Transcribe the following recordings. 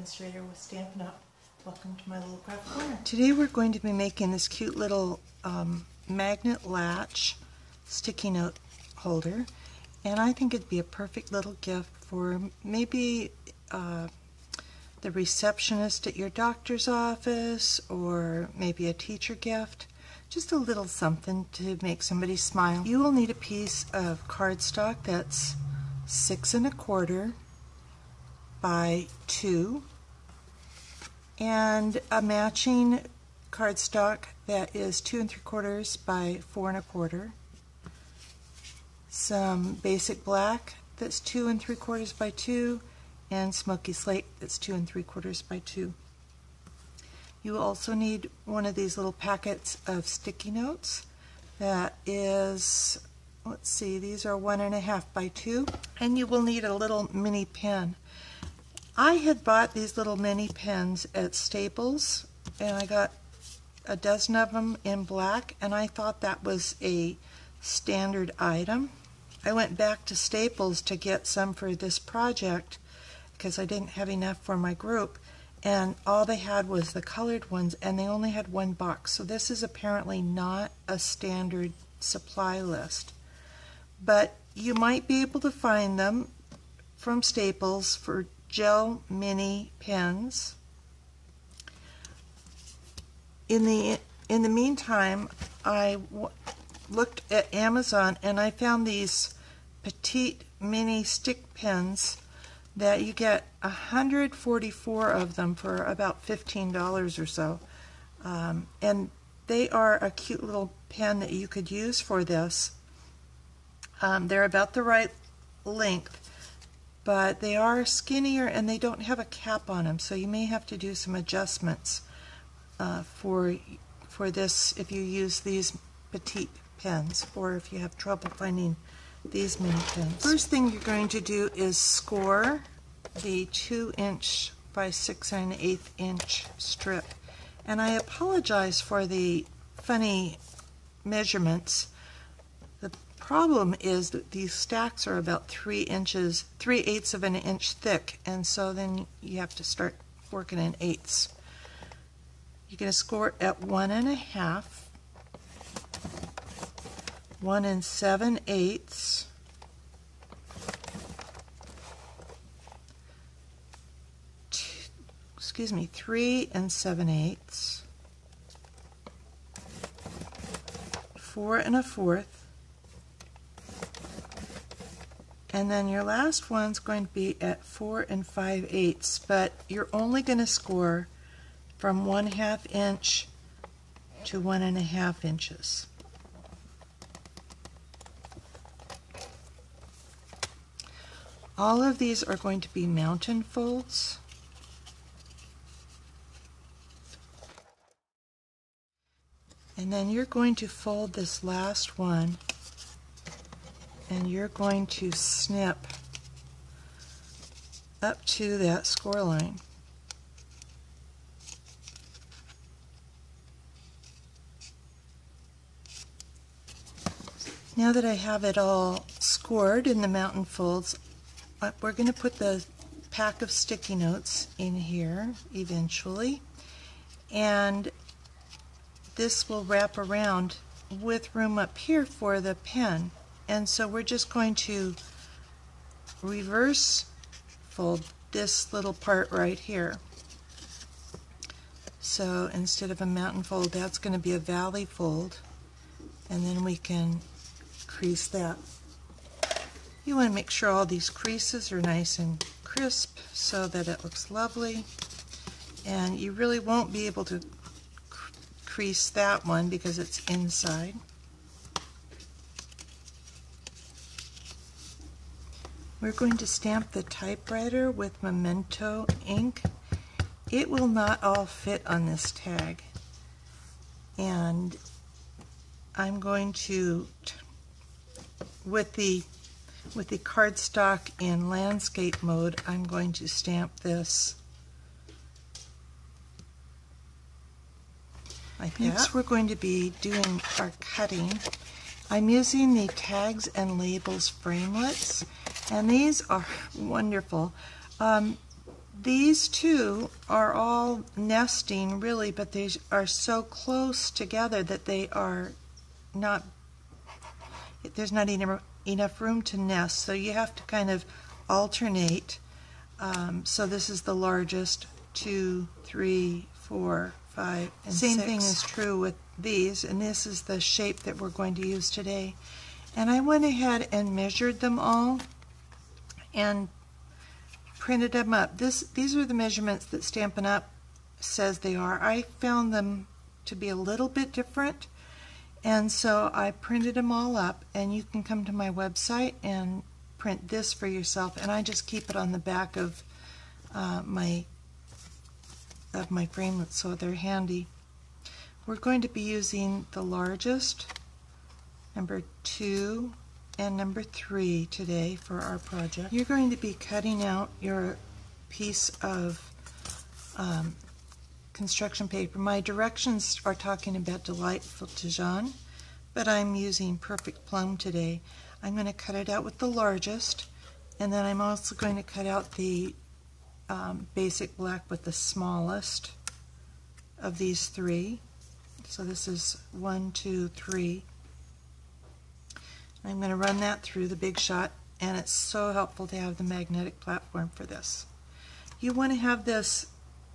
demonstrator with Stampin' Up! Welcome to my little craft corner. Today we're going to be making this cute little magnet latch sticky note holder, and I think it'd be a perfect little gift for maybe the receptionist at your doctor's office, or maybe a teacher gift. Just a little something to make somebody smile. You will need a piece of cardstock that's 6 1/4 by 2, and a matching cardstock that is 2 3/4 by 4 1/4. Some basic black that's 2 3/4 by 2, and smoky slate that's 2 3/4 by 2. You will also need one of these little packets of sticky notes that is, let's see, these are 1 1/2 by 2, and you will need a little mini pen. I had bought these little mini pens at Staples, and I got a dozen of them in black, and I thought that was a standard item. I went back to Staples to get some for this project because I didn't have enough for my group, and all they had was the colored ones, and they only had one box. So this is apparently not a standard supply list, but you might be able to find them from Staples for gel mini pens. In the meantime, I looked at Amazon, and I found these petite mini stick pens that you get 144 of them for about $15 or so, and they are a cute little pen that you could use for this. They're about the right length, but they are skinnier and they don't have a cap on them, so you may have to do some adjustments for this if you use these petite pens, or if you have trouble finding these mini pens. First thing you're going to do is score the 2 inch by 6 1/8 strip, and I apologize for the funny measurements. The problem is that these stacks are about 3/8 of an inch thick, and so then you have to start working in eighths. You're going to score it at 1 1/2, 1 7/8, 3 7/8, 4 1/4, and then your last one's going to be at 4 5/8, but you're only going to score from 1/2 inch to 1 1/2 inches. All of these are going to be mountain folds. And then you're going to fold this last one, and you're going to snip up to that score line. Now that I have it all scored in the mountain folds, we're going to put the pack of sticky notes in here eventually, and this will wrap around with room up here for the pen. And so we're just going to reverse fold this little part right here. So instead of a mountain fold, that's going to be a valley fold, and then we can crease that. You want to make sure all these creases are nice and crisp so that it looks lovely, and you really won't be able to crease that one because it's inside. We're going to stamp the typewriter with Memento ink. It will not all fit on this tag, and I'm going to, with the cardstock in landscape mode, I'm going to stamp this like that. Next we're going to be doing our cutting. I'm using the Tags and Labels framelits, and these are wonderful. these two are all nesting really, but they are so close together that they are not, there's not enough room to nest, so you have to kind of alternate. So this is the largest, 2, 3, 4, 5, and same 6. Thing is true with these, and this is the shape that we're going to use today. And I went ahead and measured them all and printed them up. These are the measurements that Stampin' Up! Says they are. I found them to be a little bit different, and so I printed them all up, and you can come to my website and print this for yourself, and I just keep it on the back of my framelits, so they're handy. We're going to be using the largest, number 2, and number 3 today for our project. You're going to be cutting out your piece of construction paper. My directions are talking about Delightful Dijon, but I'm using Perfect Plum today. I'm going to cut it out with the largest, and then I'm also going to cut out the basic black with the smallest of these 3. So this is 1, 2, 3. I'm going to run that through the Big Shot, and it's so helpful to have the magnetic platform for this. You want to have this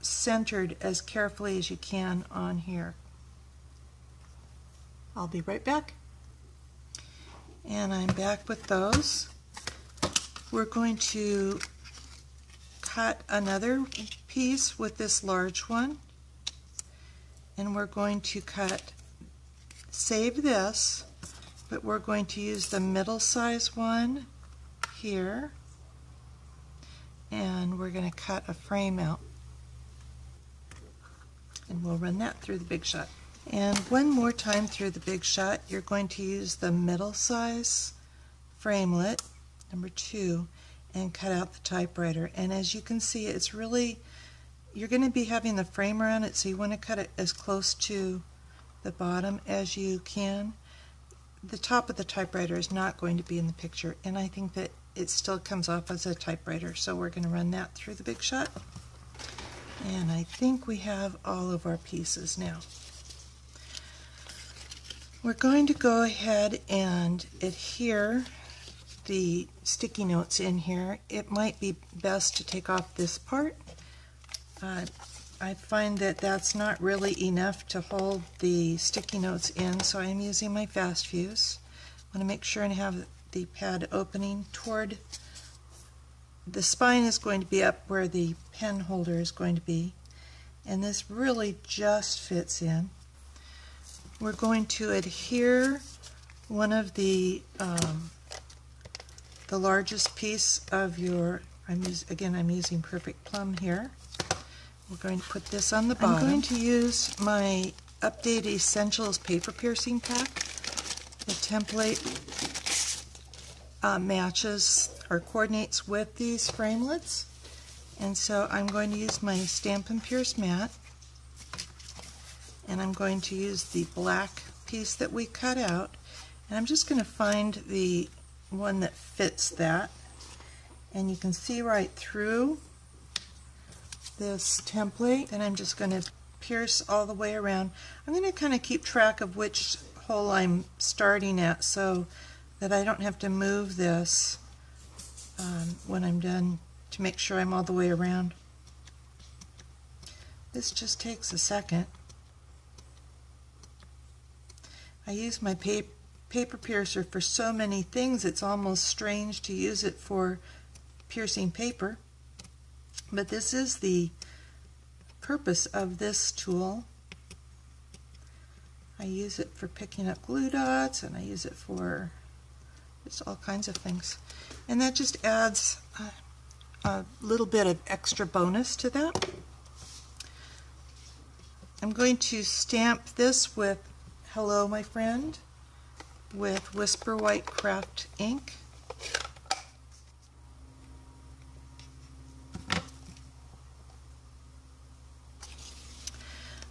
centered as carefully as you can on here. I'll be right back. And I'm back with those. We're going to cut another piece with this large one, and we're going to save this, but we're going to use the middle size one here, and we're going to cut a frame out, and we'll run that through the Big Shot. And one more time through the Big Shot, you're going to use the middle size framelit, number 2, and cut out the typewriter. And as you can see, it's really, you're going to be having the frame around it, so you want to cut it as close to the bottom as you can. The top of the typewriter is not going to be in the picture, and I think that it still comes off as a typewriter, so we're going to run that through the Big Shot. And I think we have all of our pieces now. We're going to go ahead and adhere the sticky notes in here. It might be best to take off this part. I find that that's not really enough to hold the sticky notes in, so I'm using my Fast Fuse. I want to make sure and have the pad opening toward, the spine is going to be up where the pen holder is going to be, and this really just fits in. We're going to adhere one of the largest piece of your, I'm using Perfect Plum here. We're going to put this on the bottom. I'm going to use my Update Essentials paper piercing pack. The template matches or coordinates with these framelits, and so I'm going to use my Stampin' Pierce mat, and I'm going to use the black piece that we cut out, and I'm just going to find the one that fits that, and you can see right through this template, and I'm just going to pierce all the way around. I'm going to kind of keep track of which hole I'm starting at so that I don't have to move this when I'm done, to make sure I'm all the way around. This just takes a second. I use my paper piercer for so many things, it's almost strange to use it for piercing paper. But this is the purpose of this tool. I use it for picking up glue dots, and I use it for just all kinds of things. And that just adds a little bit of extra bonus to that. I'm going to stamp this with Hello My Friend with Whisper White Craft ink.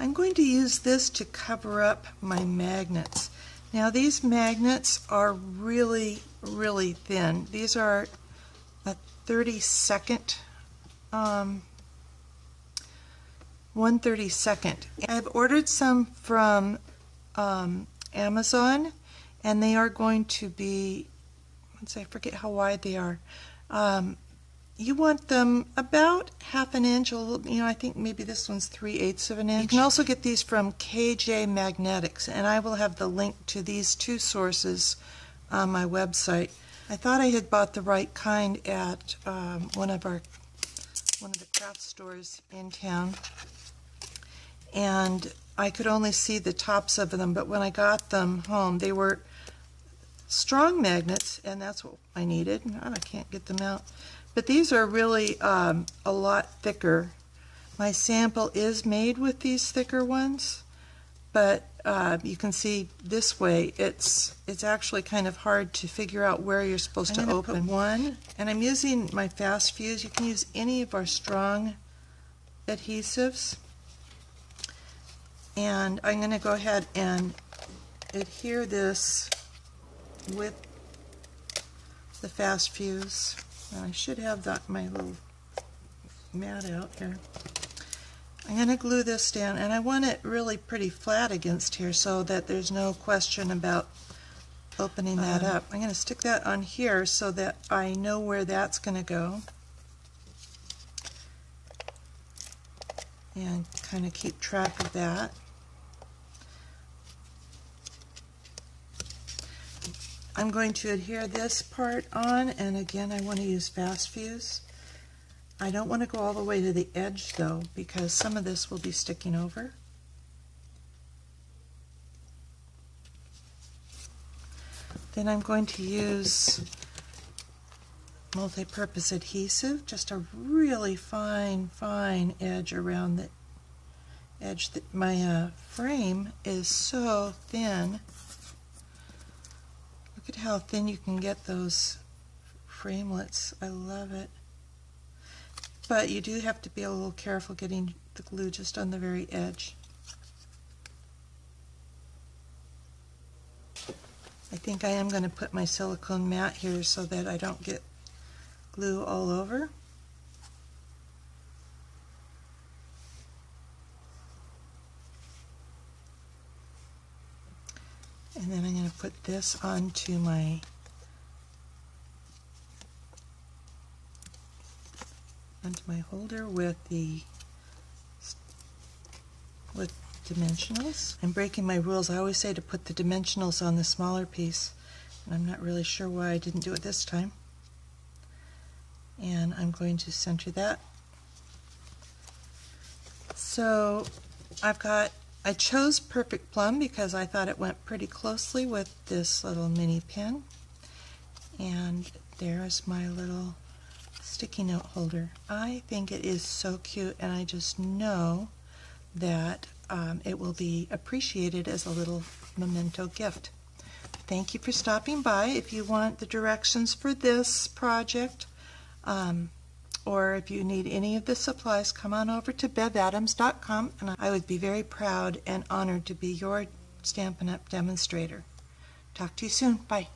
I'm going to use this to cover up my magnets. Now these magnets are really, really thin. These are a 32nd 1/32. I've ordered some from Amazon, and they are going to be, I forget how wide they are. You want them about half an inch, I think maybe this one's 3/8 of an inch. You can also get these from KJ Magnetics, and I will have the link to these two sources on my website. I thought I had bought the right kind at one of the craft stores in town, and I could only see the tops of them, but when I got them home, they were strong magnets, and that's what I needed. I can't get them out. But these are really a lot thicker. My sample is made with these thicker ones, but you can see this way it's actually kind of hard to figure out where you're supposed to open. Put one, and I'm using my fast fuse. You can use any of our strong adhesives. And I'm going to go ahead and adhere this with the fast fuse. I should have my little mat out here. I'm going to glue this down, and I want it really pretty flat against here so that there's no question about opening that up. I'm going to stick that on here so that I know where that's going to go, and kind of keep track of that. I'm going to adhere this part on, and again I want to use fast fuse. I don't want to go all the way to the edge though, because some of this will be sticking over. Then I'm going to use multi-purpose adhesive, just a really fine edge around the edge. My frame is so thin. Look at how thin you can get those framelets. I love it. But you do have to be a little careful getting the glue just on the very edge. I think I am going to put my silicone mat here so that I don't get glue all over. And then I'm going to put this onto my holder with dimensionals. I'm breaking my rules. I always say to put the dimensionals on the smaller piece, and I'm not really sure why I didn't do it this time. And I'm going to center that. So I chose Perfect Plum because I thought it went pretty closely with this little mini pen. And there's my little sticky note holder. I think it is so cute, and I just know that it will be appreciated as a little memento gift. Thank you for stopping by. If you want the directions for this project, or if you need any of the supplies, come on over to bevadams.com, and I would be very proud and honored to be your Stampin' Up! Demonstrator. Talk to you soon. Bye.